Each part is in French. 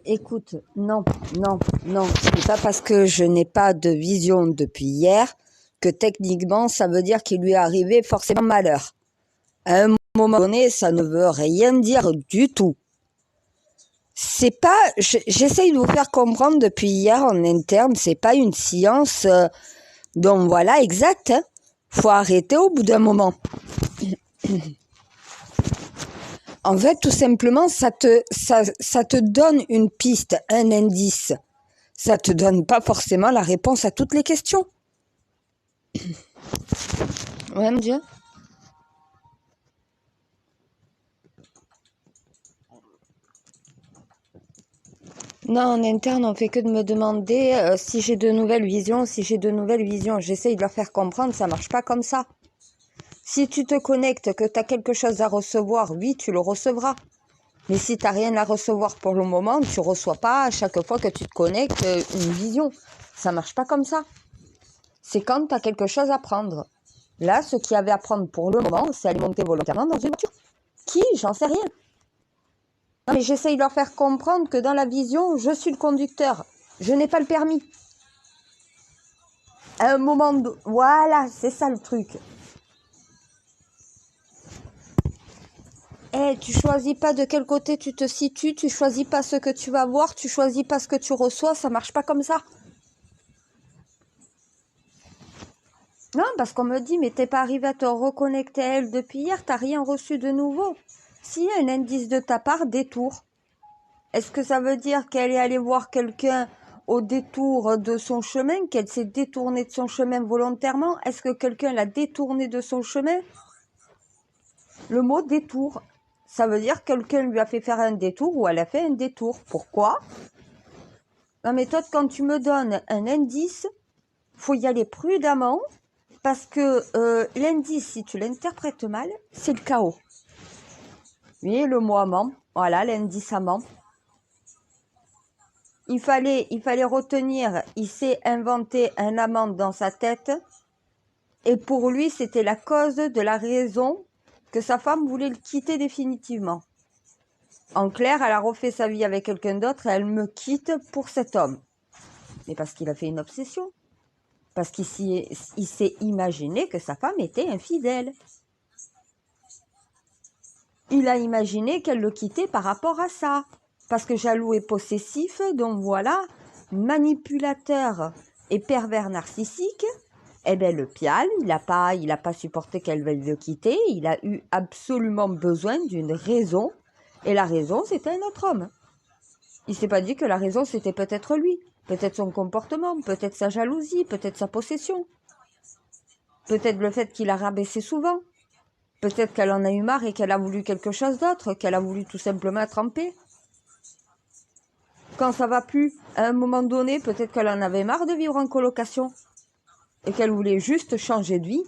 Écoute, non, non, non. C'est pas parce que je n'ai pas de vision depuis hier que techniquement ça veut dire qu'il lui est arrivé forcément malheur. À un moment donné, ça ne veut rien dire du tout. C'est pas, j'essaye de vous faire comprendre depuis hier en interne, c'est pas une science, donc voilà, exact, hein. Faut arrêter au bout d'un moment. En fait, tout simplement, ça te donne une piste, un indice. Ça te donne pas forcément la réponse à toutes les questions. Ouais, mon Dieu. Non, en interne, on fait que de me demander si j'ai de nouvelles visions, si j'ai de nouvelles visions. J'essaye de leur faire comprendre, ça marche pas comme ça. Si tu te connectes, que tu as quelque chose à recevoir, oui, tu le recevras. Mais si tu n'as rien à recevoir pour le moment, tu ne reçois pas à chaque fois que tu te connectes une vision. Ça marche pas comme ça. C'est quand tu as quelque chose à prendre. Là, ce qu'il y avait à prendre pour le moment, c'est aller monter volontairement dans une voiture. Qui? J'en sais rien. Non, mais j'essaye de leur faire comprendre que dans la vision, je suis le conducteur. Je n'ai pas le permis. À un moment de... Voilà, c'est ça le truc. Tu choisis pas de quel côté tu te situes, tu choisis pas ce que tu vas voir, tu choisis pas ce que tu reçois, ça marche pas comme ça. Non, parce qu'on me dit, mais t'es pas arrivé à te reconnecter à elle depuis hier, t'as rien reçu de nouveau. S'il y a un indice de ta part, détour. Est-ce que ça veut dire qu'elle est allée voir quelqu'un au détour de son chemin, qu'elle s'est détournée de son chemin volontairement? Est-ce que quelqu'un l'a détournée de son chemin? Le mot détour, ça veut dire que quelqu'un lui a fait faire un détour ou elle a fait un détour. Pourquoi? Non mais toi, quand tu me donnes un indice, faut y aller prudemment parce que l'indice, si tu l'interprètes mal, c'est le chaos. Oui, le mot amant, voilà, l'indice amant. Il fallait retenir, il s'est inventé un amant dans sa tête et pour lui, c'était la cause de la raison que sa femme voulait le quitter définitivement. En clair, elle a refait sa vie avec quelqu'un d'autre et elle me quitte pour cet homme. Mais parce qu'il a fait une obsession. Parce qu'il s'est imaginé que sa femme était infidèle. Il a imaginé qu'elle le quittait par rapport à ça. Parce que jaloux et possessif, donc voilà, manipulateur et pervers narcissique, eh bien le pial, il n'a pas supporté qu'elle veuille le quitter, il a eu absolument besoin d'une raison, et la raison c'était un autre homme. Il s'est pas dit que la raison c'était peut-être lui, peut-être son comportement, peut-être sa jalousie, peut-être sa possession, peut-être le fait qu'il a rabaissé souvent, peut-être qu'elle en a eu marre et qu'elle a voulu quelque chose d'autre, qu'elle a voulu tout simplement être en paix. Quand ça va plus, à un moment donné, peut-être qu'elle en avait marre de vivre en colocation et qu'elle voulait juste changer de vie.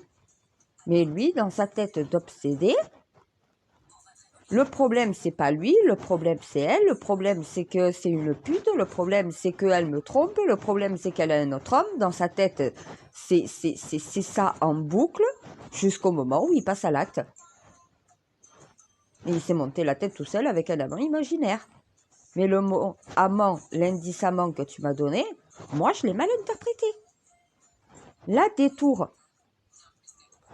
Mais lui, dans sa tête d'obsédé, le problème, c'est pas lui, le problème, c'est elle, le problème, c'est que c'est une pute, le problème, c'est qu'elle me trompe, le problème, c'est qu'elle a un autre homme. Dans sa tête, c'est ça en boucle jusqu'au moment où il passe à l'acte. Et il s'est monté la tête tout seul avec un amant imaginaire. Mais le mot amant, l'indice amant que tu m'as donné, moi, je l'ai mal interprété. Là, détour.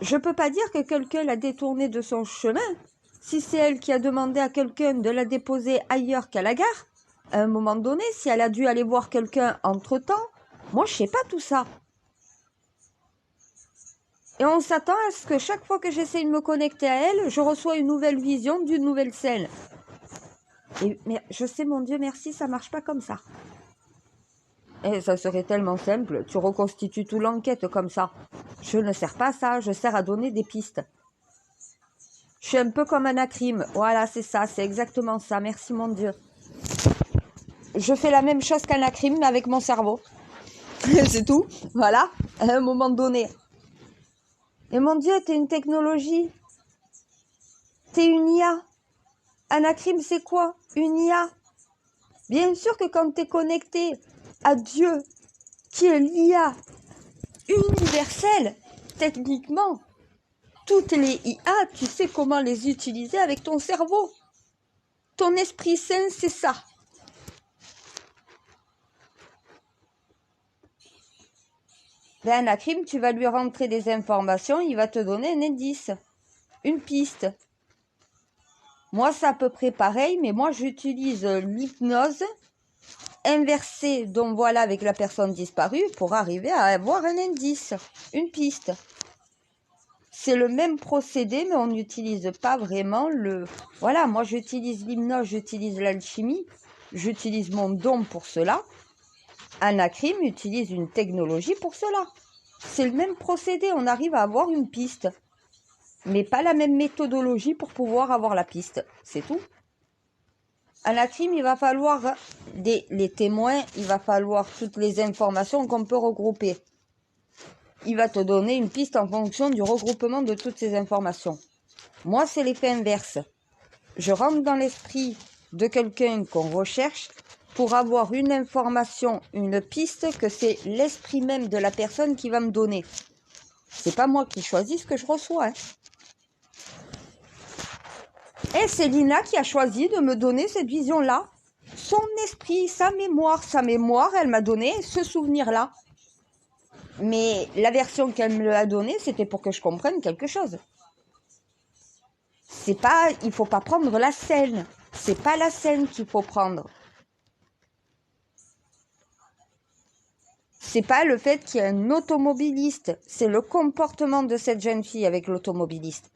Je peux pas dire que quelqu'un l'a détourné de son chemin. Si c'est elle qui a demandé à quelqu'un de la déposer ailleurs qu'à la gare, à un moment donné, si elle a dû aller voir quelqu'un entre-temps, moi, je sais pas tout ça. Et on s'attend à ce que chaque fois que j'essaie de me connecter à elle, je reçois une nouvelle vision d'une nouvelle scène. Mais je sais, mon Dieu, merci, ça marche pas comme ça. Et ça serait tellement simple, tu reconstitues toute l'enquête comme ça. Je ne sers pas à ça, je sers à donner des pistes. Je suis un peu comme Anacrim, voilà, c'est ça, c'est exactement ça, merci mon Dieu. Je fais la même chose qu'Anacrim, mais avec mon cerveau. C'est tout, voilà, à un moment donné. Et mon Dieu, t'es une technologie. T'es une IA. Anacrim, c'est quoi? Une IA. Bien sûr que quand t'es connecté à Dieu, qui est l'IA universelle, techniquement, toutes les IA, tu sais comment les utiliser avec ton cerveau. Ton esprit sain, c'est ça. Ben, Anacrim, tu vas lui rentrer des informations, il va te donner un indice, une piste. Moi, c'est à peu près pareil, mais moi, j'utilise l'hypnose inversée, donc voilà, avec la personne disparue, pour arriver à avoir un indice, une piste. C'est le même procédé, mais on n'utilise pas vraiment le... Voilà, moi, j'utilise l'hypnose, j'utilise l'alchimie, j'utilise mon don pour cela. Anacrim utilise une technologie pour cela. C'est le même procédé, on arrive à avoir une piste, mais pas la même méthodologie pour pouvoir avoir la piste, c'est tout. Anacrim, il va falloir les témoins, il va falloir toutes les informations qu'on peut regrouper. Il va te donner une piste en fonction du regroupement de toutes ces informations. Moi, c'est l'effet inverse. Je rentre dans l'esprit de quelqu'un qu'on recherche pour avoir une information, une piste que c'est l'esprit même de la personne qui va me donner. C'est pas moi qui choisis ce que je reçois. Hein. Et c'est Lina qui a choisi de me donner cette vision-là. Son esprit, sa mémoire, elle m'a donné ce souvenir-là. Mais la version qu'elle me l'a donnée, c'était pour que je comprenne quelque chose. C'est pas, il faut pas prendre la scène. C'est pas la scène qu'il faut prendre. C'est pas le fait qu'il y ait un automobiliste. C'est le comportement de cette jeune fille avec l'automobiliste.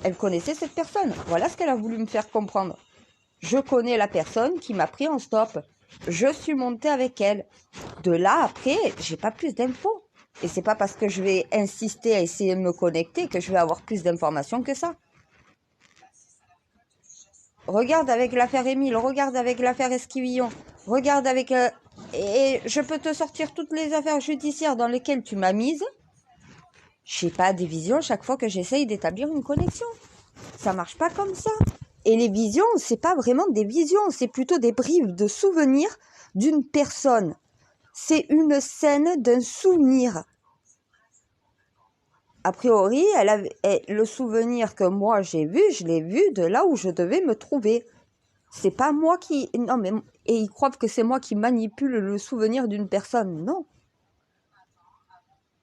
Elle connaissait cette personne. Voilà ce qu'elle a voulu me faire comprendre. Je connais la personne qui m'a pris en stop. Je suis montée avec elle. De là, après, j'ai pas plus d'infos. Et c'est pas parce que je vais insister à essayer de me connecter que je vais avoir plus d'informations que ça. Regarde avec l'affaire Émile, regarde avec l'affaire Esquivillon, regarde avec... et je peux te sortir toutes les affaires judiciaires dans lesquelles tu m'as mise. Je n'ai pas des visions chaque fois que j'essaye d'établir une connexion. Ça marche pas comme ça. Et les visions, c'est pas vraiment des visions, c'est plutôt des bribes de souvenirs d'une personne. C'est une scène d'un souvenir. A priori, le souvenir que moi j'ai vu, je l'ai vu de là où je devais me trouver. C'est pas moi qui... Non, mais... Et ils croient que c'est moi qui manipule le souvenir d'une personne. Non.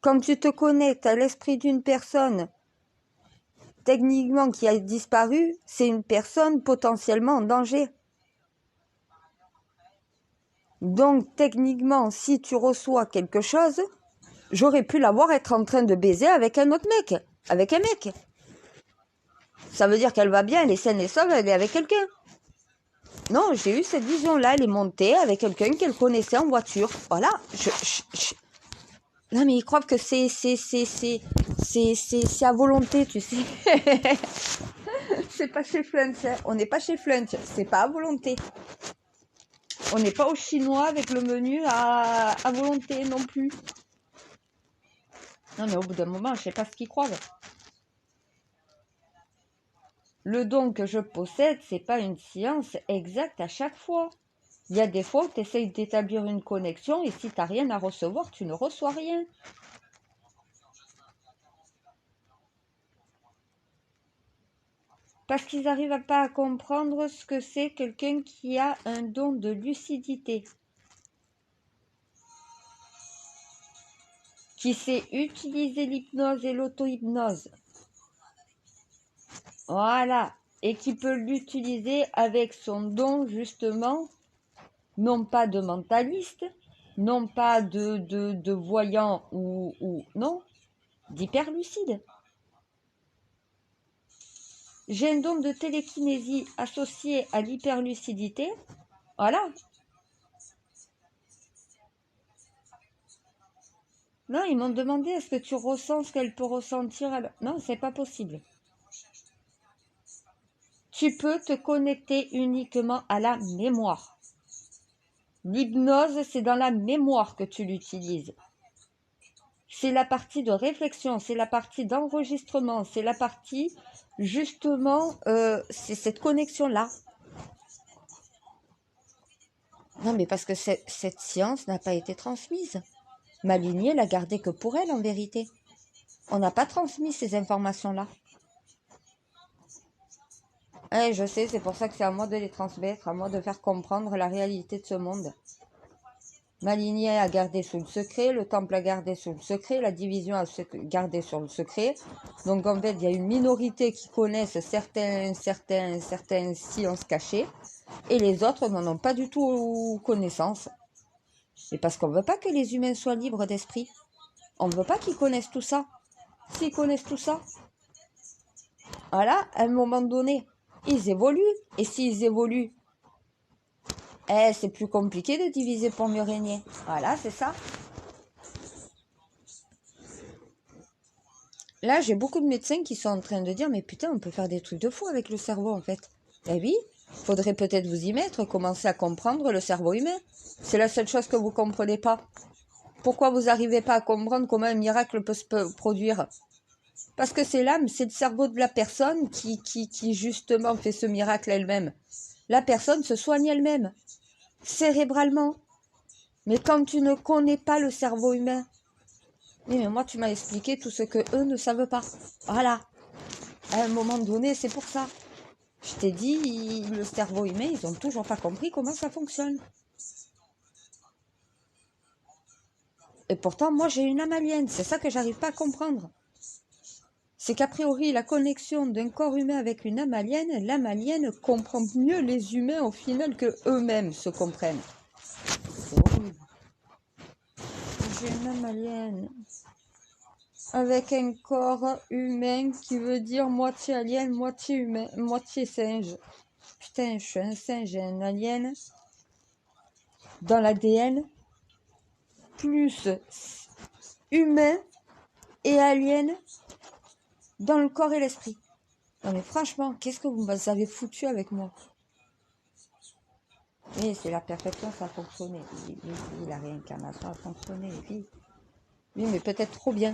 Quand tu te connectes à l'esprit d'une personne, techniquement qui a disparu, c'est une personne potentiellement en danger. Donc, techniquement, si tu reçois quelque chose, j'aurais pu la voir être en train de baiser avec un autre mec. Avec un mec. Ça veut dire qu'elle va bien, elle est saine et sauve, elle est avec quelqu'un. Non, j'ai eu cette vision-là, elle est montée avec quelqu'un qu'elle connaissait en voiture. Voilà, Non, mais ils croient que c'est à volonté, tu sais. C'est pas chez Flunch, hein. On n'est pas chez Flunch, c'est pas à volonté. On n'est pas au chinois avec le menu à volonté non plus. Non, mais au bout d'un moment, je sais pas ce qu'ils croient. Le don que je possède, c'est pas une science exacte à chaque fois. Il y a des fois où tu essayes d'établir une connexion et si tu n'as rien à recevoir, tu ne reçois rien. Parce qu'ils n'arrivent pas à comprendre ce que c'est quelqu'un qui a un don de lucidité. Qui sait utiliser l'hypnose et l'auto-hypnose. Voilà. Et qui peut l'utiliser avec son don, justement, non pas de mentaliste, non pas de voyant ou non, d'hyperlucide. J'ai un don de télékinésie associé à l'hyperlucidité. Voilà. Non, ils m'ont demandé est-ce que tu ressens ce qu'elle peut ressentir. Non, c'est pas possible. Tu peux te connecter uniquement à la mémoire. L'hypnose, c'est dans la mémoire que tu l'utilises. C'est la partie de réflexion, c'est la partie d'enregistrement, c'est la partie, justement, c'est cette connexion-là. Non, mais parce que cette science n'a pas été transmise. Ma lignée l'a gardée que pour elle, en vérité. On n'a pas transmis ces informations-là. Je sais, c'est pour ça que c'est à moi de les transmettre, à moi de faire comprendre la réalité de ce monde. Ma lignée a gardé sous le secret, le temple a gardé sous le secret, la division a gardé sur le secret. Donc en fait, il y a une minorité qui connaissent certaines sciences cachées et les autres n'en ont pas du tout connaissance. Et parce qu'on ne veut pas que les humains soient libres d'esprit. On ne veut pas qu'ils connaissent tout ça. S'ils connaissent tout ça, voilà, à un moment donné, ils évoluent. Et s'ils évoluent, c'est plus compliqué de diviser pour mieux régner. Voilà, c'est ça. Là, j'ai beaucoup de médecins qui sont en train de dire, mais putain, on peut faire des trucs de fou avec le cerveau, en fait. Eh oui, faudrait peut-être vous y mettre, commencer à comprendre le cerveau humain. C'est la seule chose que vous comprenez pas. Pourquoi vous n'arrivez pas à comprendre comment un miracle peut se produire? Parce que c'est l'âme, c'est le cerveau de la personne qui justement fait ce miracle elle-même. La personne se soigne elle-même, cérébralement. Mais quand tu ne connais pas le cerveau humain, mais moi tu m'as expliqué tout ce que eux ne savent pas. Voilà. À un moment donné, c'est pour ça. Je t'ai dit, le cerveau humain, ils n'ont toujours pas compris comment ça fonctionne. Et pourtant, moi j'ai une âme alien, c'est ça que j'arrive pas à comprendre. C'est qu'a priori, la connexion d'un corps humain avec une âme alienne comprend mieux les humains au final que eux-mêmes se comprennent. C'est horrible. J'ai une âme alien avec un corps humain qui veut dire moitié alien, moitié humain, moitié singe. Putain, je suis un singe et un alien dans l'ADN, plus humain et alien dans le corps et l'esprit. Non mais franchement, qu'est-ce que vous avez foutu avec moi? Oui, c'est la perfection, ça a fonctionné. Oui, la réincarnation a fonctionné. Oui, mais peut-être trop bien.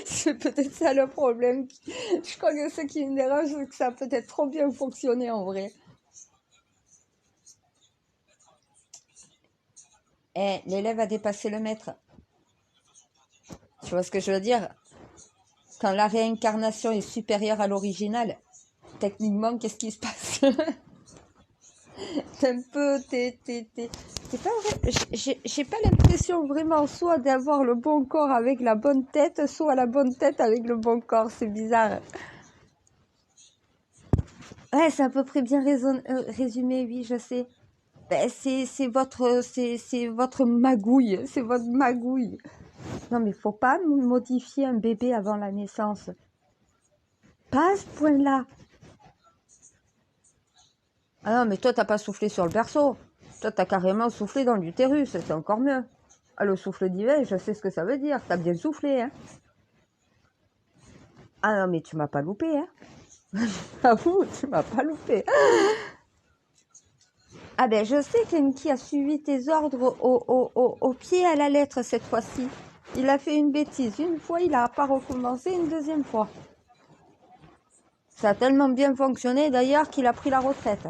C'est peut-être ça le problème. Je crois que ce qui me dérange, c'est que ça a peut-être trop bien fonctionné en vrai. L'élève a dépassé le maître. Tu vois ce que je veux dire? Quand la réincarnation est supérieure à l'original, techniquement, qu'est-ce qui se passe? T'es un peu... T'es pas vrai. J'ai pas l'impression vraiment soit d'avoir le bon corps avec la bonne tête, soit la bonne tête avec le bon corps. C'est bizarre. Ouais, c'est à peu près bien résumé, oui, je sais. Ben, c'est votre magouille, c'est votre magouille. Non, mais faut pas modifier un bébé avant la naissance. Pas à ce point-là. Ah non, mais toi, t'as pas soufflé sur le berceau. Toi, t'as carrément soufflé dans l'utérus, c'est encore mieux. Ah, le souffle divin, je sais ce que ça veut dire. T'as bien soufflé, hein. Ah non, mais tu m'as pas loupé, hein. Avoue, tu m'as pas loupé. Ah ben, je sais qu'Enki a suivi tes ordres au pied et à la lettre cette fois-ci. Il a fait une bêtise une fois, il a pas recommencé une deuxième fois. Ça a tellement bien fonctionné d'ailleurs qu'il a pris la retraite.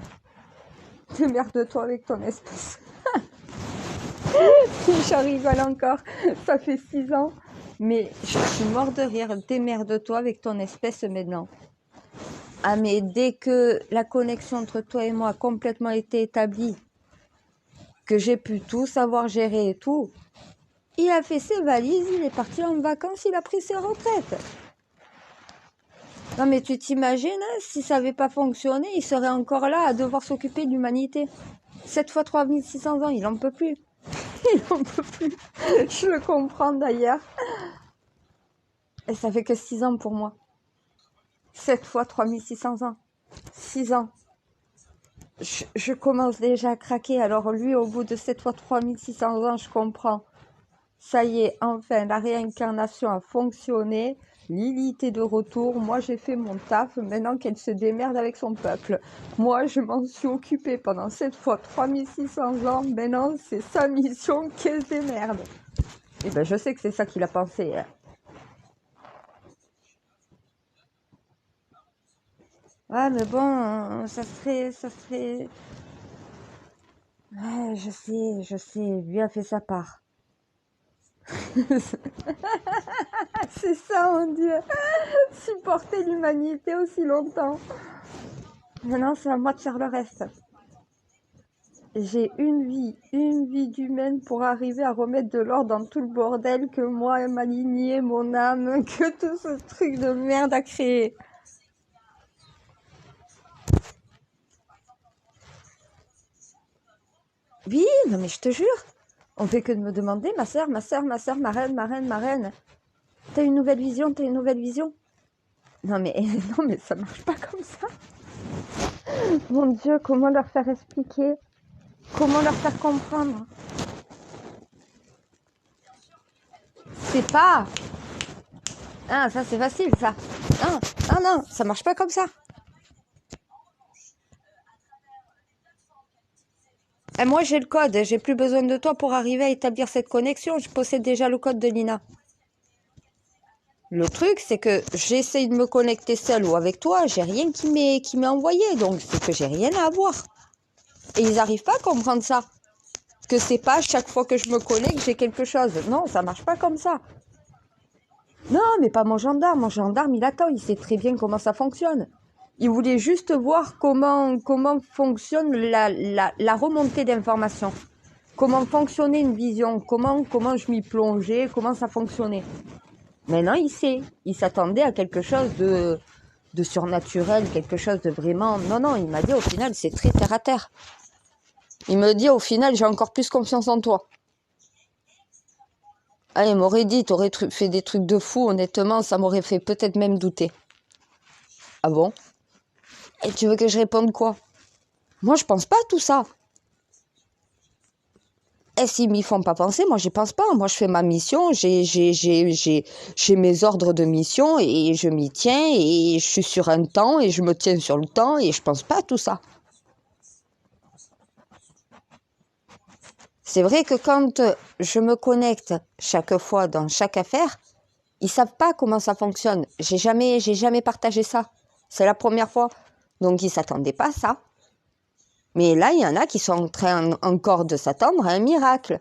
Démerde-toi avec ton espèce. J'en rigole encore. Ça fait 6 ans. Mais je suis mort de rire. Démerde-toi avec ton espèce maintenant. Ah mais dès que la connexion entre toi et moi a complètement été établie, que j'ai pu tout savoir gérer et tout, il a fait ses valises, il est parti en vacances, il a pris ses retraites. Non mais tu t'imagines, hein, si ça n'avait pas fonctionné, il serait encore là à devoir s'occuper de l'humanité. 7 fois 3600 ans, il n'en peut plus. Il n'en peut plus. Je le comprends d'ailleurs. Et ça fait que 6 ans pour moi. 7 fois 3600 ans. 6 ans. Je commence déjà à craquer. Alors lui, au bout de 7 fois 3600 ans, je comprends. Ça y est, enfin, la réincarnation a fonctionné. Lilith est de retour. Moi, j'ai fait mon taf. Maintenant qu'elle se démerde avec son peuple. Moi, je m'en suis occupée pendant 7 fois 3600 ans. Maintenant, c'est sa mission qu'elle se démerde. Et ben, je sais que c'est ça qu'il a pensé. Hein. Ouais, mais bon, ça serait... Ouais, je sais, lui a fait sa part. C'est ça, mon Dieu. Supporter l'humanité aussi longtemps. Maintenant, c'est à moi de faire le reste. j'ai une vie d'humaine pour arriver à remettre de l'ordre dans tout le bordel que moi, ma lignée, mon âme, que tout ce truc de merde a créé. Oui, non mais je te jure, on fait que de me demander, ma sœur, ma reine, ma reine. T'as une nouvelle vision, t'as une nouvelle vision. Non mais, non mais ça marche pas comme ça. Mon Dieu, comment leur faire expliquer? Comment leur faire comprendre? C'est pas... Ah, ça c'est facile ça. Ah, ah non, ça marche pas comme ça. Et moi j'ai le code, j'ai plus besoin de toi pour arriver à établir cette connexion, je possède déjà le code de Lina. Le truc, c'est que j'essaye de me connecter seule ou avec toi, j'ai rien qui m'est envoyé, donc c'est que j'ai rien à avoir. Et ils n'arrivent pas à comprendre ça. Que c'est pas chaque fois que je me connecte, j'ai quelque chose. Non, ça marche pas comme ça. Non, mais pas mon gendarme il attend, il sait très bien comment ça fonctionne. Il voulait juste voir comment fonctionne la remontée d'informations. Comment fonctionnait une vision, comment je m'y plongeais, comment ça fonctionnait. Maintenant, il sait. Il s'attendait à quelque chose de surnaturel, quelque chose de vraiment... Non, il m'a dit au final, c'est très terre à terre. Il me dit au final, j'ai encore plus confiance en toi. Ah, il m'aurait dit, t'aurais fait des trucs de fou, honnêtement, ça m'aurait fait peut-être même douter. Ah bon? Et tu veux que je réponde quoi? Moi, je pense pas à tout ça. Et s'ils m'y font pas penser, moi, j'y pense pas. Moi, je fais ma mission, j'ai mes ordres de mission et je m'y tiens et je suis sur un temps et je me tiens sur le temps et je pense pas à tout ça. C'est vrai que quand je me connecte chaque fois dans chaque affaire, ils savent pas comment ça fonctionne. J'ai jamais partagé ça. C'est la première fois. Donc, ils s'attendaient pas à ça. Mais là, il y en a qui sont en train encore de s'attendre à un miracle.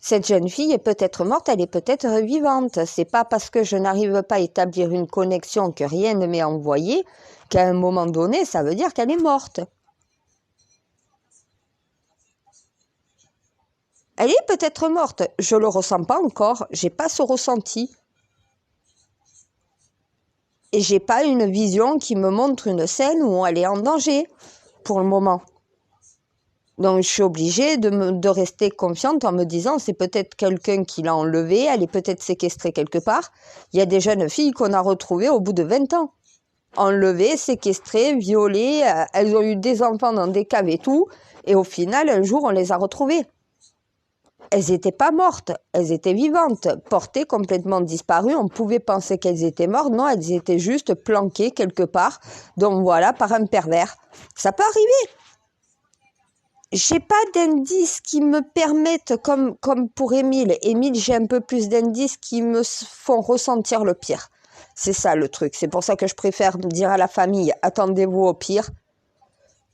Cette jeune fille est peut-être morte, elle est peut-être vivante. C'est pas parce que je n'arrive pas à établir une connexion que rien ne m'est envoyé qu'à un moment donné, ça veut dire qu'elle est morte. Elle est peut-être morte. Je le ressens pas encore. J'ai pas ce ressenti. Et j'ai pas une vision qui me montre une scène où elle est en danger pour le moment. Donc, je suis obligée de rester confiante en me disant c'est peut-être quelqu'un qui l'a enlevée, elle est peut-être séquestrée quelque part. Il y a des jeunes filles qu'on a retrouvées au bout de 20 ans. Enlevées, séquestrées, violées, elles ont eu des enfants dans des caves et tout. Et au final, un jour, on les a retrouvées. Elles n'étaient pas mortes, elles étaient vivantes, portées, complètement disparues. On pouvait penser qu'elles étaient mortes. Non, elles étaient juste planquées quelque part. Donc voilà, par un pervers. Ça peut arriver. J'ai pas d'indices qui me permettent, comme pour Émile. Émile, j'ai un peu plus d'indices qui me font ressentir le pire. C'est ça le truc. C'est pour ça que je préfère dire à la famille, attendez-vous au pire,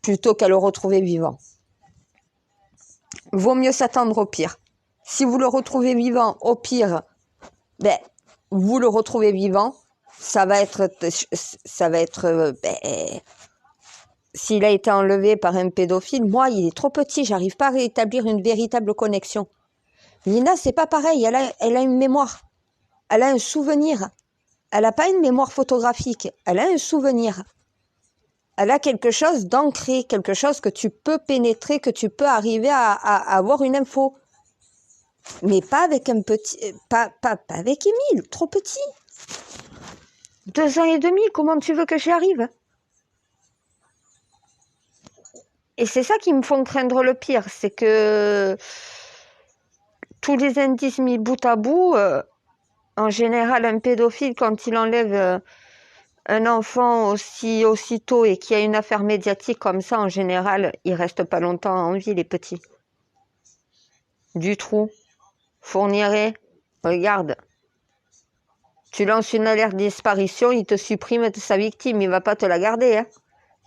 plutôt qu'à le retrouver vivant. Vaut mieux s'attendre au pire. Si vous le retrouvez vivant, au pire, vous le retrouvez vivant, ça va être, s'il a été enlevé par un pédophile, moi, il est trop petit, j'arrive pas à rétablir une véritable connexion. Lina, c'est pas pareil, elle a une mémoire, elle a un souvenir. Elle n'a pas une mémoire photographique, elle a un souvenir. Elle a quelque chose d'ancré, quelque chose que tu peux pénétrer, que tu peux arriver à avoir une info. Mais pas avec un petit, pas avec Émile, trop petit. 2 ans et demi, comment tu veux que j'y arrive? Et c'est ça qui me font craindre le pire, c'est que tous les indices mis bout à bout, en général, un pédophile, quand il enlève un enfant aussitôt et qu'il y a une affaire médiatique comme ça, en général, il reste pas longtemps en vie, les petits. Dutroux, Fourniret, regarde. Tu lances une alerte disparition, il te supprime de sa victime, il va pas te la garder, hein.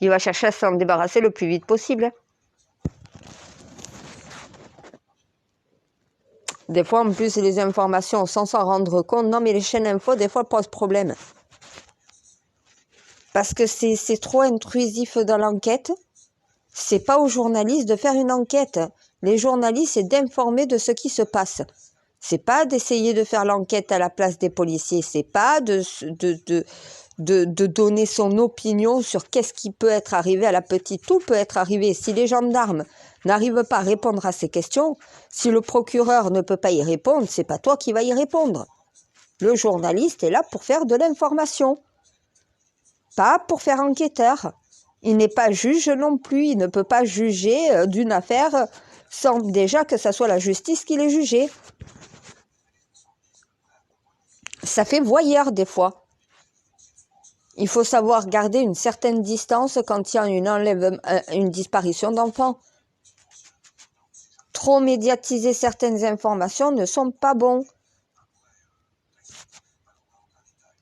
Il va chercher à s'en débarrasser le plus vite possible. Hein. Des fois, en plus, les informations, sans s'en rendre compte, non, mais les chaînes info, des fois, posent problème. Parce que c'est trop intrusif dans l'enquête. C'est pas aux journalistes de faire une enquête. Les journalistes, c'est d'informer de ce qui se passe. C'est pas d'essayer de faire l'enquête à la place des policiers. C'est pas de donner son opinion sur qu'est-ce qui peut être arrivé à la petite. Tout peut être arrivé. Si les gendarmes n'arrivent pas à répondre à ces questions, si le procureur ne peut pas y répondre, c'est pas toi qui vas y répondre. Le journaliste est là pour faire de l'information, pas pour faire enquêteur. Il n'est pas juge non plus. Il ne peut pas juger d'une affaire sans déjà que ça soit la justice qui l'ait jugée. Ça fait voyeur des fois. Il faut savoir garder une certaine distance quand il y a une disparition d'enfants. Trop médiatiser certaines informations ne sont pas bons.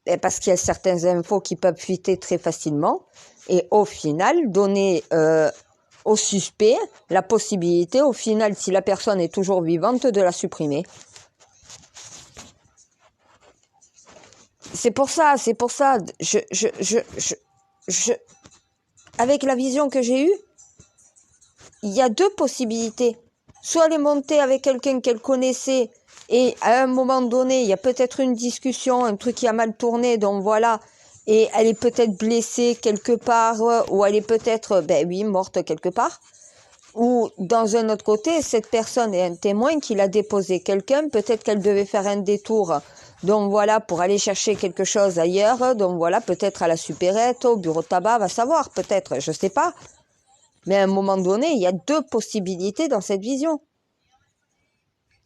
Et parce qu'il y a certaines infos qui peuvent fuiter très facilement. Et au final, donner au suspect la possibilité, au final, si la personne est toujours vivante, de la supprimer. C'est pour ça, avec la vision que j'ai eue, il y a deux possibilités. Soit elle est montée avec quelqu'un qu'elle connaissait et à un moment donné, il y a peut-être une discussion, un truc qui a mal tourné, donc voilà, et elle est peut-être blessée quelque part, ou elle est peut-être, morte quelque part. Ou dans un autre côté, cette personne est un témoin qui l'a déposé quelqu'un, peut-être qu'elle devait faire un détour, donc voilà, pour aller chercher quelque chose ailleurs, donc voilà, peut-être à la supérette, au bureau de tabac, va savoir, peut-être, je sais pas. Mais à un moment donné, il y a deux possibilités dans cette vision.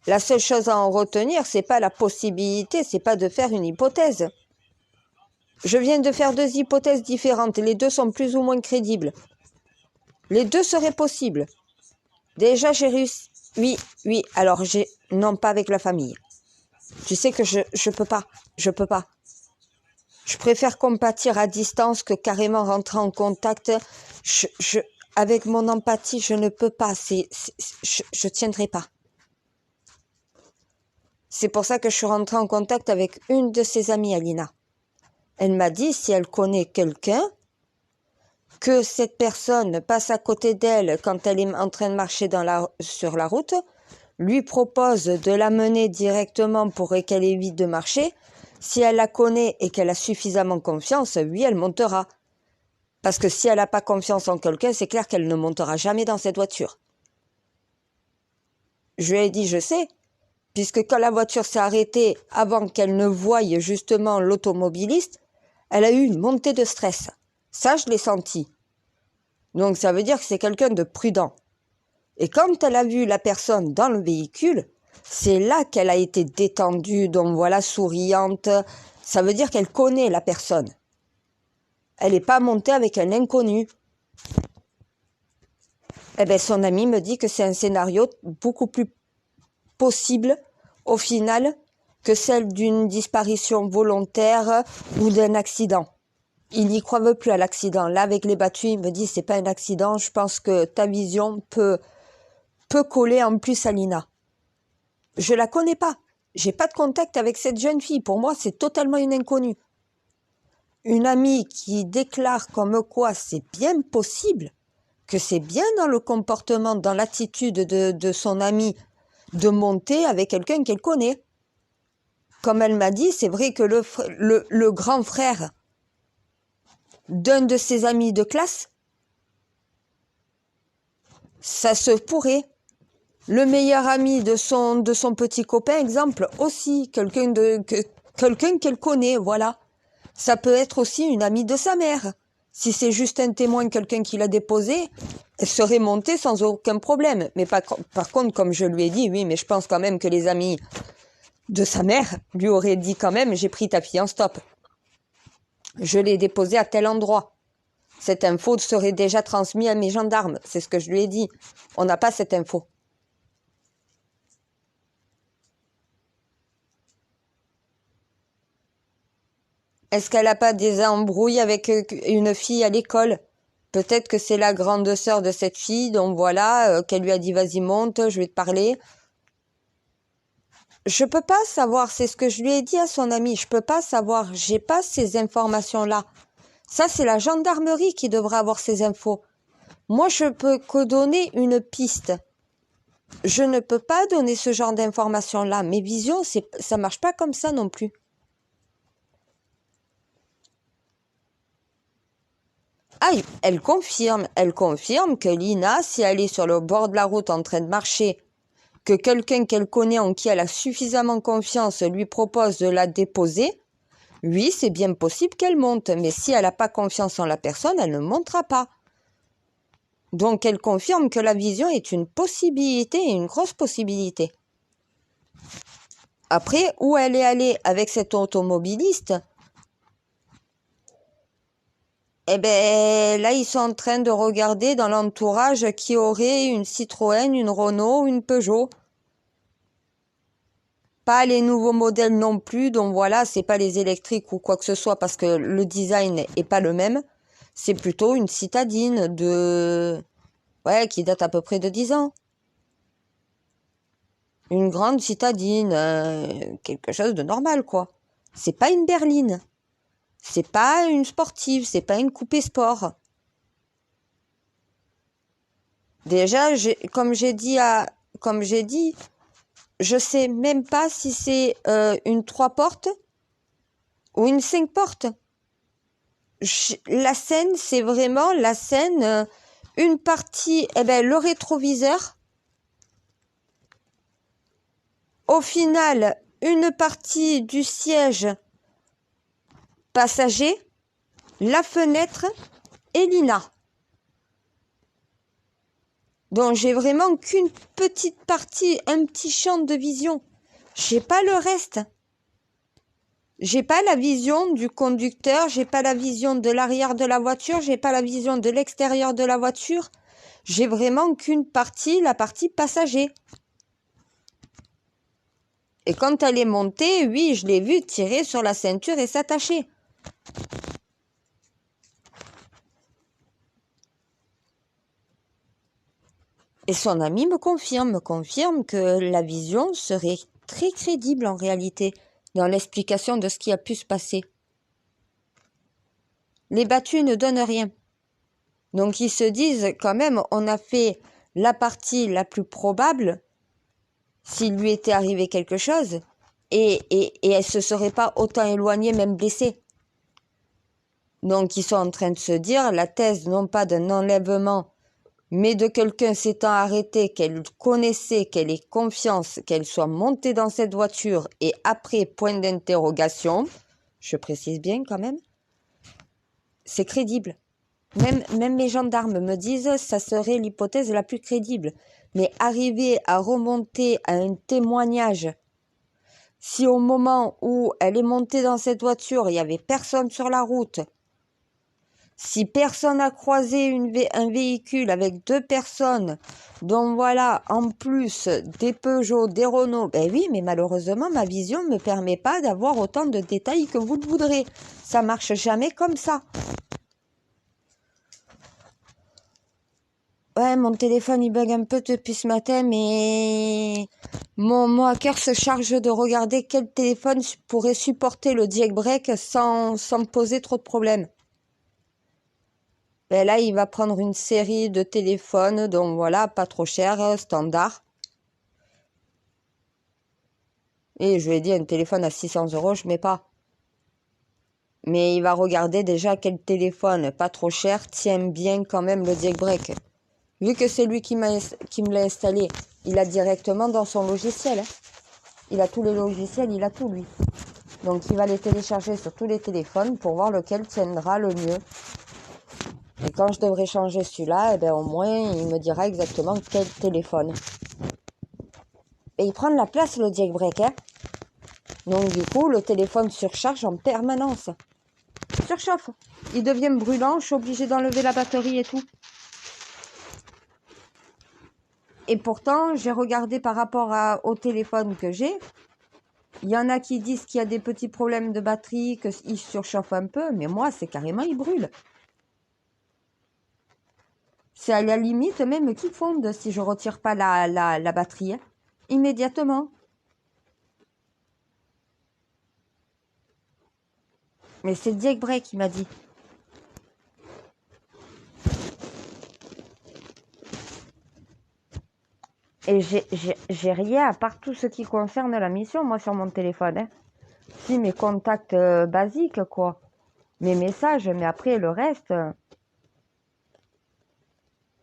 La seule chose à en retenir, c'est pas la possibilité, c'est pas de faire une hypothèse. Je viens de faire deux hypothèses différentes, et les deux sont plus ou moins crédibles. Les deux seraient possibles. Déjà, j'ai réussi. Oui, alors non, pas avec la famille. Tu sais que je peux pas. Je préfère compatir à distance que carrément rentrer en contact. Avec mon empathie, je ne peux pas. Je tiendrai pas. C'est pour ça que je suis rentrée en contact avec une de ses amies, Alina. Elle m'a dit, si elle connaît quelqu'un, que cette personne passe à côté d'elle quand elle est en train de marcher sur la route, lui propose de l'amener directement pour qu'elle évite de marcher. Si elle la connaît et qu'elle a suffisamment confiance, oui, elle montera. Parce que si elle n'a pas confiance en quelqu'un, c'est clair qu'elle ne montera jamais dans cette voiture. Je lui ai dit, je sais, puisque quand la voiture s'est arrêtée avant qu'elle ne voie justement l'automobiliste, elle a eu une montée de stress. Ça, je l'ai senti. Donc ça veut dire que c'est quelqu'un de prudent. Et quand elle a vu la personne dans le véhicule, c'est là qu'elle a été détendue, donc voilà, souriante. Ça veut dire qu'elle connaît la personne. Elle n'est pas montée avec un inconnu. Eh bien, son ami me dit que c'est un scénario beaucoup plus possible, au final, que celle d'une disparition volontaire ou d'un accident. Il n'y croit plus à l'accident. Là, avec les battus, il me dit c'est pas un accident. Je pense que ta vision peut coller en plus à Lina. Je la connais pas. J'ai pas de contact avec cette jeune fille. Pour moi, c'est totalement une inconnue. Une amie qui déclare comme quoi c'est bien possible, que c'est bien dans le comportement, dans l'attitude de son amie, de monter avec quelqu'un qu'elle connaît. Comme elle m'a dit, c'est vrai que le grand frère d'un de ses amis de classe, ça se pourrait. Le meilleur ami de son petit copain, exemple, aussi, quelqu'un qu'elle connaît, voilà. Ça peut être aussi une amie de sa mère. Si c'est juste un témoin, quelqu'un qui l'a déposé, elle serait montée sans aucun problème. Mais par contre, comme je lui ai dit, oui, mais je pense quand même que les amis de sa mère lui auraient dit quand même, j'ai pris ta fille en stop. Je l'ai déposée à tel endroit. Cette info serait déjà transmise à mes gendarmes. C'est ce que je lui ai dit. On n'a pas cette info. Est-ce qu'elle n'a pas des embrouilles avec une fille à l'école? Peut-être que c'est la grande sœur de cette fille, donc voilà, qu'elle lui a dit vas-y monte, je vais te parler. Je peux pas savoir, c'est ce que je lui ai dit à son ami, je peux pas savoir, j'ai pas ces informations-là. Ça, c'est la gendarmerie qui devra avoir ces infos. Moi, je peux que donner une piste. Je ne peux pas donner ce genre d'informations-là. Mes visions, ça marche pas comme ça non plus. Ah, elle confirme que Lina, si elle est sur le bord de la route en train de marcher, que quelqu'un qu'elle connaît, en qui elle a suffisamment confiance, lui propose de la déposer, oui, c'est bien possible qu'elle monte. Mais si elle n'a pas confiance en la personne, elle ne montera pas. Donc, elle confirme que la vision est une possibilité et une grosse possibilité. Après, où elle est allée avec cet automobiliste, eh ben, là, ils sont en train de regarder dans l'entourage qui aurait une Citroën, une Renault, une Peugeot. Pas les nouveaux modèles non plus, donc voilà, c'est pas les électriques ou quoi que ce soit parce que le design est pas le même. C'est plutôt une citadine ouais, qui date à peu près de 10 ans. Une grande citadine, quelque chose de normal, quoi. C'est pas une berline. C'est pas une sportive, c'est pas une coupé sport. Déjà, comme j'ai dit, je sais même pas si c'est une 3 portes ou une 5 portes. La scène, c'est vraiment la scène, une partie, eh ben, le rétroviseur. Au final, une partie du siège passager, la fenêtre et Lina. Donc j'ai vraiment qu'une petite partie, un petit champ de vision. J'ai pas le reste. J'ai pas la vision du conducteur, j'ai pas la vision de l'arrière de la voiture, j'ai pas la vision de l'extérieur de la voiture. J'ai vraiment qu'une partie, la partie passager. Et quand elle est montée, oui, je l'ai vue tirer sur la ceinture et s'attacher. Et son ami me confirme que la vision serait très crédible en réalité dans l'explication de ce qui a pu se passer. Les battus ne donnent rien. Donc ils se disent quand même, on a fait la partie la plus probable s'il lui était arrivé quelque chose et elle se serait pas autant éloignée, même blessée. Donc ils sont en train de se dire la thèse non pas d'un enlèvement mais de quelqu'un s'étant arrêté, qu'elle connaissait, qu'elle ait confiance, qu'elle soit montée dans cette voiture et après, point d'interrogation, je précise bien quand même, c'est crédible. Même les gendarmes me disent ça serait l'hypothèse la plus crédible. Mais arriver à remonter à un témoignage, si au moment où elle est montée dans cette voiture, il n'y avait personne sur la route, si personne n'a croisé un véhicule avec 2 personnes, dont voilà, en plus des Peugeot, des Renault, ben oui, mais malheureusement, ma vision ne me permet pas d'avoir autant de détails que vous le voudrez. Ça marche jamais comme ça. Ouais, mon téléphone, il bug un peu depuis ce matin, mais mon hacker se charge de regarder quel téléphone pourrait supporter le jailbreak sans me poser trop de problèmes. Ben là, il va prendre une série de téléphones, donc voilà, pas trop cher, standard. Et je lui ai dit, un téléphone à 600 €, je mets pas. Mais il va regarder déjà quel téléphone, pas trop cher, tient bien quand même le jailbreak. Vu que c'est lui qui me l'a installé, il a directement dans son logiciel. Hein. Il a tous les logiciels, il a tout lui. Donc il va les télécharger sur tous les téléphones pour voir lequel tiendra le mieux. Et quand je devrais changer celui-là, eh ben, au moins il me dira exactement quel téléphone. Et il prend de la place le jailbreak. Hein. Donc du coup, le téléphone surcharge en permanence. Surchauffe. Il devient brûlant, je suis obligée d'enlever la batterie et tout. Et pourtant, j'ai regardé par rapport au téléphone que j'ai. Il y en a qui disent qu'il y a des petits problèmes de batterie, qu'il surchauffe un peu, mais moi, c'est carrément, il brûle. C'est à la limite même qu'il fonde si je retire pas la batterie. Hein, immédiatement. Mais c'est le jailbreak qui m'a dit. Et j'ai rien à part tout ce qui concerne la mission, moi, sur mon téléphone. Hein. Si, mes contacts basiques, quoi. Mes messages, mais après, le reste...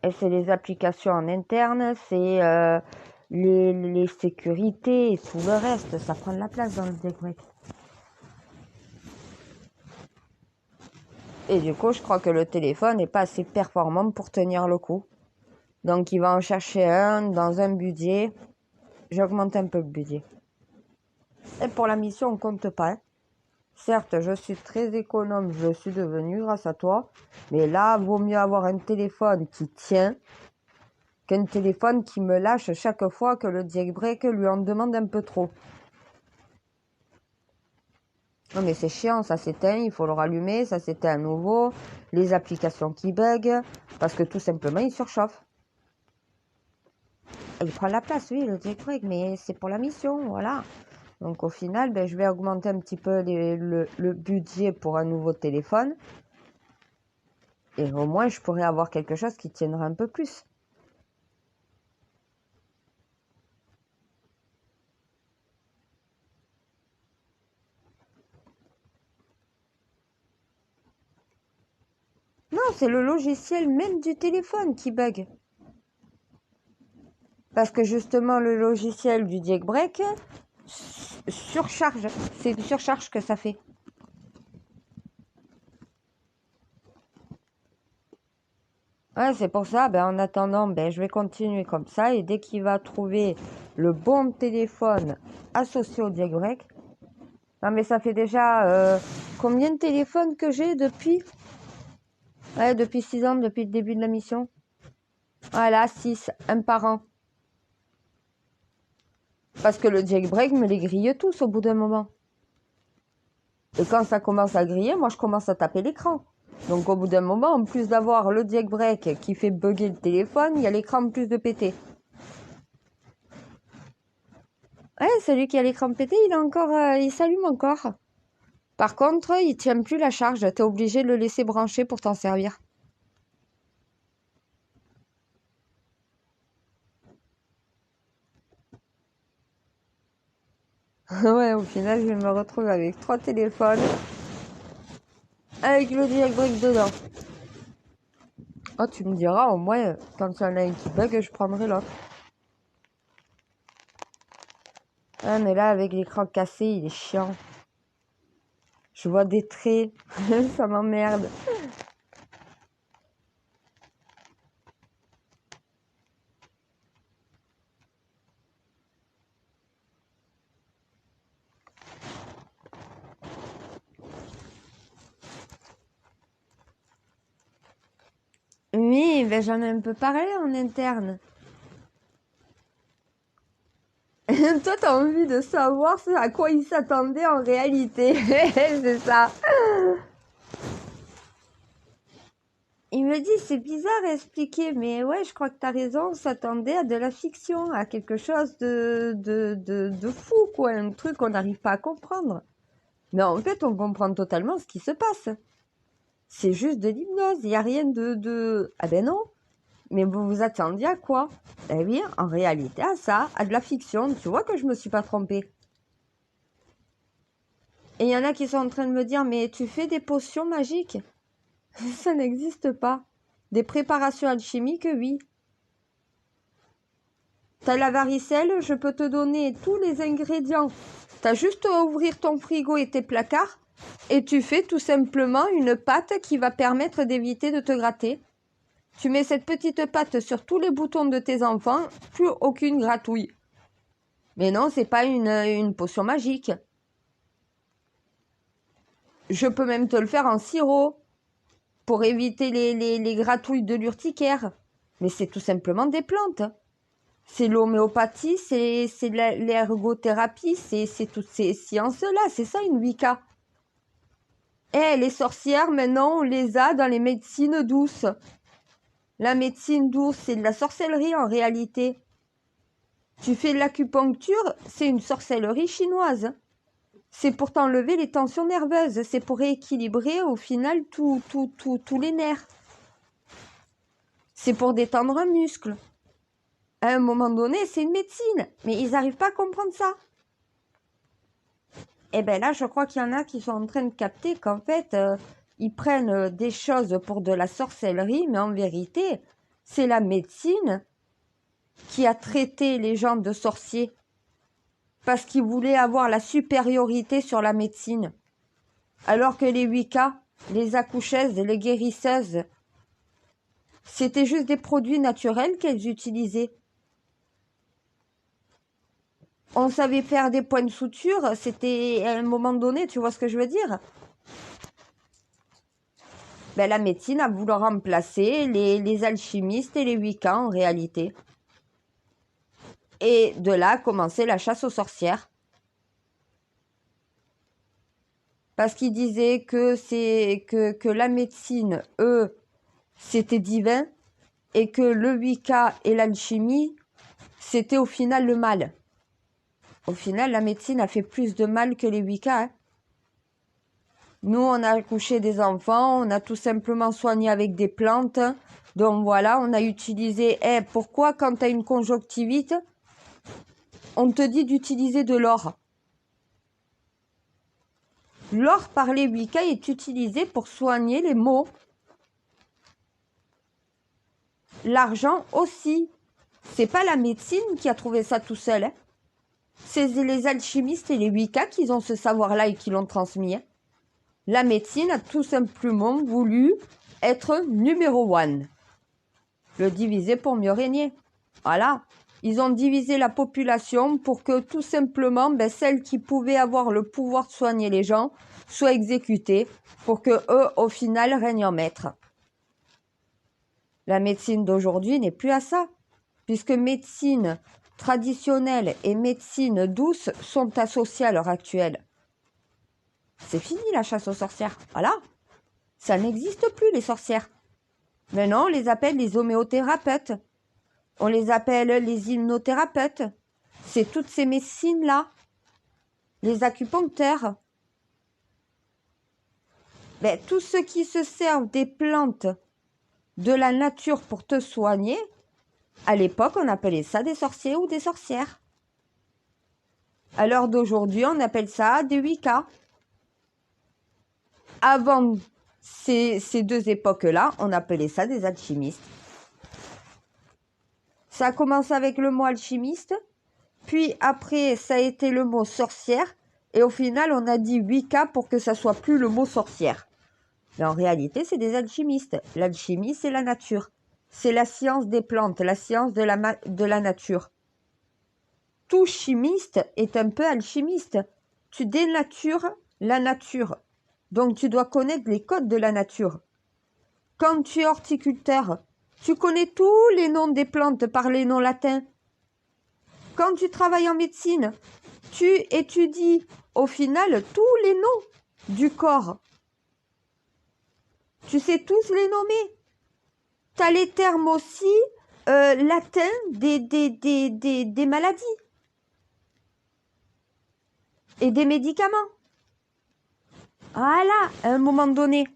et c'est les applications en interne, c'est les sécurités et tout le reste. Ça prend de la place dans le jailbreak. Et du coup, je crois que le téléphone n'est pas assez performant pour tenir le coup. Donc, il va en chercher un dans un budget. J'augmente un peu le budget. Et pour la mission, on compte pas. Hein. Certes, je suis très économe, je le suis devenu grâce à toi. Mais là, vaut mieux avoir un téléphone qui tient qu'un téléphone qui me lâche chaque fois que le jailbreak lui en demande un peu trop. Non mais c'est chiant, ça s'éteint, il faut le rallumer, ça s'éteint à nouveau, les applications qui bug, parce que tout simplement il surchauffe. Il prend la place, oui, le jailbreak, mais c'est pour la mission, voilà. Donc au final, je vais augmenter un petit peu le budget pour un nouveau téléphone. Et au moins, je pourrais avoir quelque chose qui tiendra un peu plus. Non, c'est le logiciel même du téléphone qui bug. Parce que justement, le logiciel du jailbreak surcharge. C'est une surcharge que ça fait. Ouais, c'est pour ça, en attendant, je vais continuer comme ça. Et dès qu'il va trouver le bon téléphone associé au jailbreak. Non, mais ça fait déjà combien de téléphones que j'ai depuis? Ouais, depuis 6 ans, depuis le début de la mission. Voilà, 6, un par an. Parce que le jailbreak me les grille tous au bout d'un moment. Et quand ça commence à griller, moi je commence à taper l'écran. Donc au bout d'un moment, en plus d'avoir le jailbreak qui fait bugger le téléphone, il y a l'écran en plus de péter. Ouais, celui qui a l'écran pété, il s'allume encore. Par contre, il tient plus la charge. T'es obligé de le laisser brancher pour t'en servir. Ouais, au final, je vais me retrouver avec 3 téléphones. Avec le jailbreak dedans. Oh, tu me diras, au moins, quand il y en a un qui bug, je prendrai l'autre. Ah, mais là, avec l'écran cassé, il est chiant. Je vois des traits. Ça m'emmerde. Oui, j'en ai un peu parlé en interne. Toi, t'as envie de savoir ce à quoi il s'attendait en réalité. C'est ça. Il me dit, c'est bizarre à expliquer, mais ouais, je crois que t'as raison, on s'attendait à de la fiction, à quelque chose de fou, quoi, un truc qu'on n'arrive pas à comprendre. Mais en fait, on comprend totalement ce qui se passe. C'est juste de l'hypnose, il n'y a rien de... Ah ben non, mais vous vous attendiez à quoi? Eh bien, en réalité, à ça, à de la fiction, tu vois que je me suis pas trompée. Et il y en a qui sont en train de me dire, mais tu fais des potions magiques? Ça n'existe pas. Des préparations alchimiques, oui. T'as la varicelle, je peux te donner tous les ingrédients. T'as juste à ouvrir ton frigo et tes placards et tu fais tout simplement une pâte qui va permettre d'éviter de te gratter. Tu mets cette petite pâte sur tous les boutons de tes enfants, plus aucune gratouille. Mais non, c'est pas une potion magique. Je peux même te le faire en sirop pour éviter les gratouilles de l'urticaire. Mais c'est tout simplement des plantes. C'est l'homéopathie, c'est l'ergothérapie, c'est toutes ces sciences-là. C'est ça une Wicca. Eh, les sorcières, maintenant, on les a dans les médecines douces. La médecine douce, c'est de la sorcellerie en réalité. Tu fais de l'acupuncture, c'est une sorcellerie chinoise. C'est pour t'enlever les tensions nerveuses. C'est pour rééquilibrer au final tous les nerfs. C'est pour détendre un muscle. À un moment donné, c'est une médecine. Mais ils n'arrivent pas à comprendre ça. Et bien là, je crois qu'il y en a qui sont en train de capter qu'en fait, ils prennent des choses pour de la sorcellerie, mais en vérité, c'est la médecine qui a traité les gens de sorciers parce qu'ils voulaient avoir la supériorité sur la médecine. Alors que les Wicca, les accoucheuses, les guérisseuses, c'était juste des produits naturels qu'elles utilisaient. On savait faire des points de suture, c'était à un moment donné, tu vois ce que je veux dire? Ben, la médecine a voulu remplacer les alchimistes et les Wicca en réalité. Et de là a commencé la chasse aux sorcières. Parce qu'ils disaient que la médecine, eux, c'était divin, et que le Wicca et l'alchimie, c'était au final le mal. Au final, la médecine a fait plus de mal que les Wicca. Hein. Nous, on a accouché des enfants, on a tout simplement soigné avec des plantes. Donc voilà, on a utilisé... pourquoi quand tu as une conjonctivite, on te dit d'utiliser de l'or? L'or par les Wicca est utilisé pour soigner les maux. L'argent aussi. C'est pas la médecine qui a trouvé ça tout seul. Hein. C'est les alchimistes et les Wicca qui ont ce savoir-là et qui l'ont transmis. Hein. La médecine a tout simplement voulu être numéro one. Le diviser pour mieux régner. Voilà. Ils ont divisé la population pour que tout simplement celles qui pouvaient avoir le pouvoir de soigner les gens soient exécutées pour que eux, au final, règnent en maître. La médecine d'aujourd'hui n'est plus à ça, puisque médecine traditionnelle et médecine douce sont associées à l'heure actuelle. C'est fini la chasse aux sorcières. Voilà. Ça n'existe plus les sorcières. Maintenant, on les appelle les homéothérapeutes. On les appelle les hypnothérapeutes. C'est toutes ces médecines-là. Les acupuncteurs. Tous ceux qui se servent des plantes de la nature pour te soigner, à l'époque, on appelait ça des sorciers ou des sorcières. À l'heure d'aujourd'hui, on appelle ça des Wicca. Avant ces deux époques-là, on appelait ça des alchimistes. Ça a commencé avec le mot alchimiste, puis après, ça a été le mot sorcière, et au final, on a dit Wicca pour que ça soit plus le mot sorcière. Mais en réalité, c'est des alchimistes. L'alchimie, c'est la nature. C'est la science des plantes, la science de la nature. Tout chimiste est un peu alchimiste. Tu dénatures la nature. Donc, tu dois connaître les codes de la nature. Quand tu es horticulteur, tu connais tous les noms des plantes par les noms latins. Quand tu travailles en médecine, tu étudies au final tous les noms du corps. Tu sais tous les nommer. Tu as les termes aussi latins des maladies et des médicaments. Voilà, à un moment donné.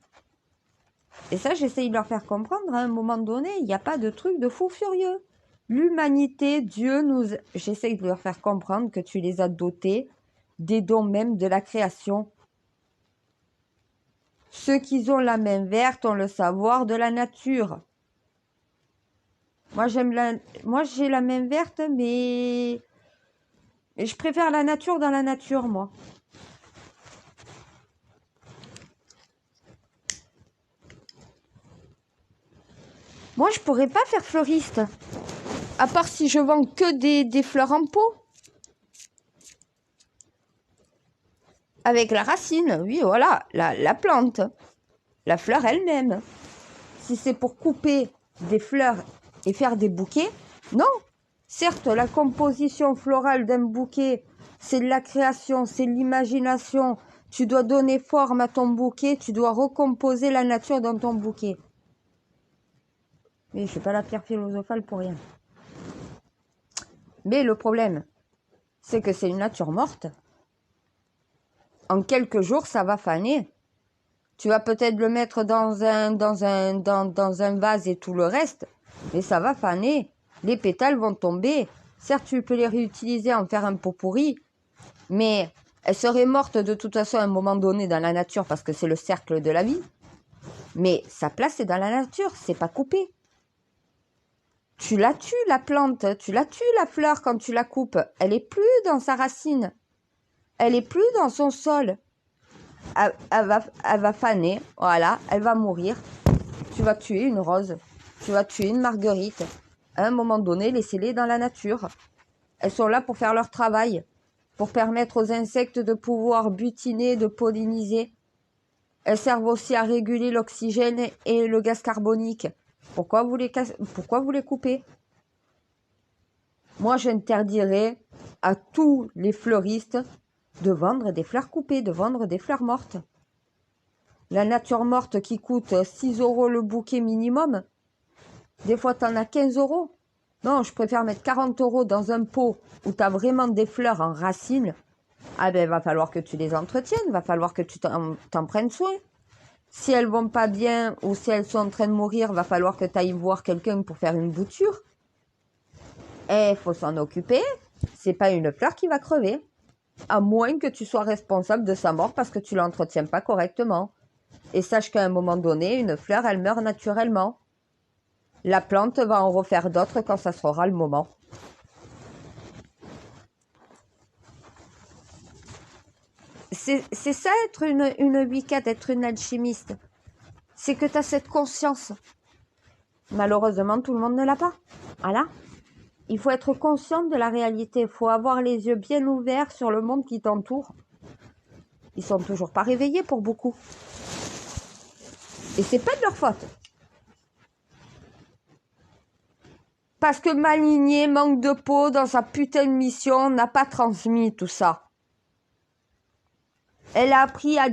Et ça, j'essaye de leur faire comprendre, à un moment donné, il n'y a pas de truc de fou furieux. L'humanité, Dieu j'essaye de leur faire comprendre que tu les as dotés des dons même de la création. Ceux qui ont la main verte ont le savoir de la nature. Moi, j'ai la main verte, mais je préfère la nature dans la nature, moi. Moi, je pourrais pas faire fleuriste. À part si je vends que des fleurs en pot. Avec la racine, oui, voilà, la plante. La fleur elle-même. Si c'est pour couper des fleurs et faire des bouquets, non. Certes, la composition florale d'un bouquet, c'est de la création, c'est de l'imagination. Tu dois donner forme à ton bouquet, tu dois recomposer la nature dans ton bouquet. Mais je ne suis pas la pierre philosophale pour rien. Mais le problème, c'est que c'est une nature morte. En quelques jours, ça va faner. Tu vas peut-être le mettre dans un vase et tout le reste, mais ça va faner. Les pétales vont tomber. Certes, tu peux les réutiliser, en faire un pot pourri, mais elles seraient mortes de toute façon à un moment donné dans la nature parce que c'est le cercle de la vie. Mais sa place est dans la nature, c'est pas coupé. Tu la tues, la plante, tu la tues, la fleur, quand tu la coupes. Elle est plus dans sa racine. Elle est plus dans son sol. Elle va faner, voilà, elle va mourir. Tu vas tuer une rose, tu vas tuer une marguerite. À un moment donné, laissez-les dans la nature. Elles sont là pour faire leur travail, pour permettre aux insectes de pouvoir butiner, de polliniser. Elles servent aussi à réguler l'oxygène et le gaz carbonique. Pourquoi vous les coupez? Moi, j'interdirais à tous les fleuristes de vendre des fleurs coupées, de vendre des fleurs mortes. La nature morte qui coûte 6 € le bouquet minimum, des fois tu en as 15 €. Non, je préfère mettre 40 € dans un pot où tu as vraiment des fleurs en racines. Ah ben, va falloir que tu les entretiennes, va falloir que tu t'en prennes soin. Si elles vont pas bien ou si elles sont en train de mourir, va falloir que tu ailles voir quelqu'un pour faire une bouture. Et il faut s'en occuper. C'est pas une fleur qui va crever. À moins que tu sois responsable de sa mort parce que tu l'entretiens pas correctement. Et sache qu'à un moment donné, une fleur, elle meurt naturellement. La plante va en refaire d'autres quand ça sera le moment. C'est ça être une Wicca, être une alchimiste. C'est que tu as cette conscience. Malheureusement, tout le monde ne l'a pas. Voilà. Il faut être conscient de la réalité. Il faut avoir les yeux bien ouverts sur le monde qui t'entoure. Ils sont toujours pas réveillés pour beaucoup. Et c'est pas de leur faute. Parce que Maligné, manque de peau dans sa putain de mission, n'a pas transmis tout ça. Elle a appris à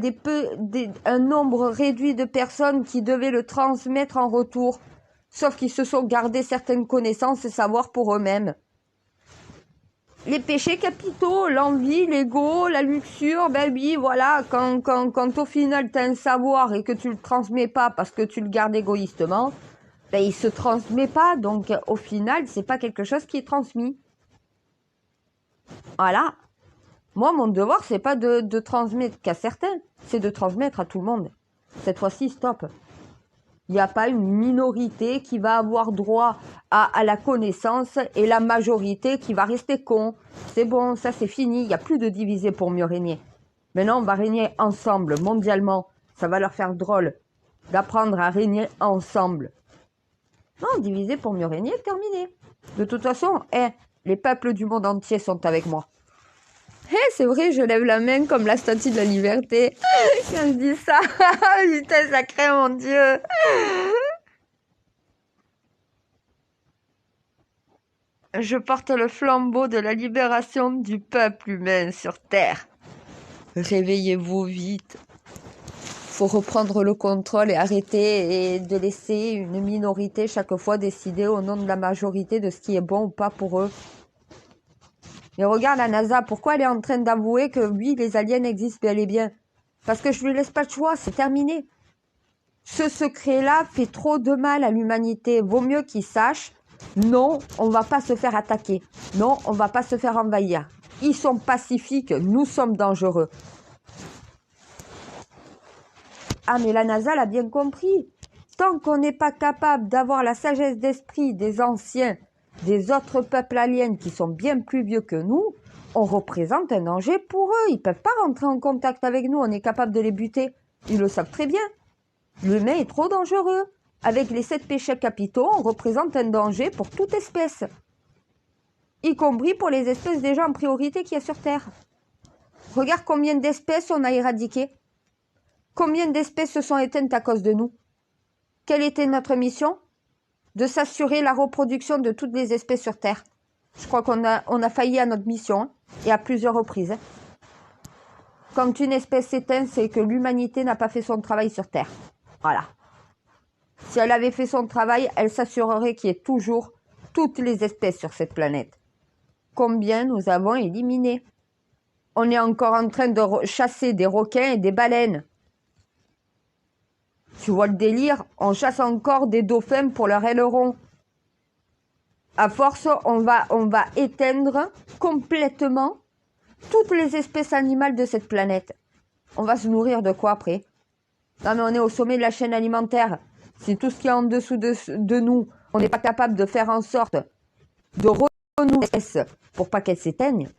un nombre réduit de personnes qui devaient le transmettre en retour. Sauf qu'ils se sont gardés certaines connaissances et savoirs pour eux-mêmes. Les péchés capitaux, l'envie, l'ego, la luxure, ben oui, voilà, quand au final tu as un savoir et que tu le transmets pas parce que tu le gardes égoïstement, ben il se transmet pas, donc au final, c'est pas quelque chose qui est transmis. Voilà. Moi, mon devoir, c'est pas de transmettre qu'à certains, c'est de transmettre à tout le monde. Cette fois-ci, stop. Il n'y a pas une minorité qui va avoir droit à la connaissance et la majorité qui va rester con. C'est bon, ça c'est fini, il n'y a plus de diviser pour mieux régner. Maintenant, on va régner ensemble, mondialement. Ça va leur faire drôle d'apprendre à régner ensemble. Non, diviser pour mieux régner, terminé. De toute façon, les peuples du monde entier sont avec moi. C'est vrai, je lève la main comme la statue de la liberté. Quand je dis ça, putain, sacré, mon Dieu. Je porte le flambeau de la libération du peuple humain sur Terre. Réveillez-vous vite. Faut reprendre le contrôle et arrêter de laisser une minorité chaque fois décider au nom de la majorité de ce qui est bon ou pas pour eux. Et regarde la NASA, pourquoi elle est en train d'avouer que oui, les aliens existent bel et bien? Parce que je lui laisse pas de choix, c'est terminé. Ce secret-là fait trop de mal à l'humanité. Vaut mieux qu'ils sachent, non, on va pas se faire attaquer. Non, on va pas se faire envahir. Ils sont pacifiques, nous sommes dangereux. Ah, mais la NASA l'a bien compris. Tant qu'on n'est pas capable d'avoir la sagesse d'esprit des anciens, des autres peuples aliens qui sont bien plus vieux que nous, on représente un danger pour eux. Ils ne peuvent pas rentrer en contact avec nous, on est capable de les buter. Ils le savent très bien. L'humain est trop dangereux. Avec les 7 péchés capitaux, on représente un danger pour toute espèce. Y compris pour les espèces déjà en priorité qu'il y a sur Terre. Regarde combien d'espèces on a éradiquées. Combien d'espèces se sont éteintes à cause de nous? Quelle était notre mission? De s'assurer la reproduction de toutes les espèces sur Terre. Je crois qu'on a failli à notre mission, et à plusieurs reprises. Quand une espèce s'éteint, c'est que l'humanité n'a pas fait son travail sur Terre. Voilà. Si elle avait fait son travail, elle s'assurerait qu'il y ait toujours toutes les espèces sur cette planète. Combien nous avons éliminé? On est encore en train de chasser des requins et des baleines. Tu vois le délire? On chasse encore des dauphins pour leur aileron. À force, on va éteindre complètement toutes les espèces animales de cette planète. On va se nourrir de quoi après? Non mais on est au sommet de la chaîne alimentaire. Si tout ce qui est en dessous de nous, on n'est pas capable de faire en sorte de renouveler l'espèce pour pas qu'elle s'éteigne,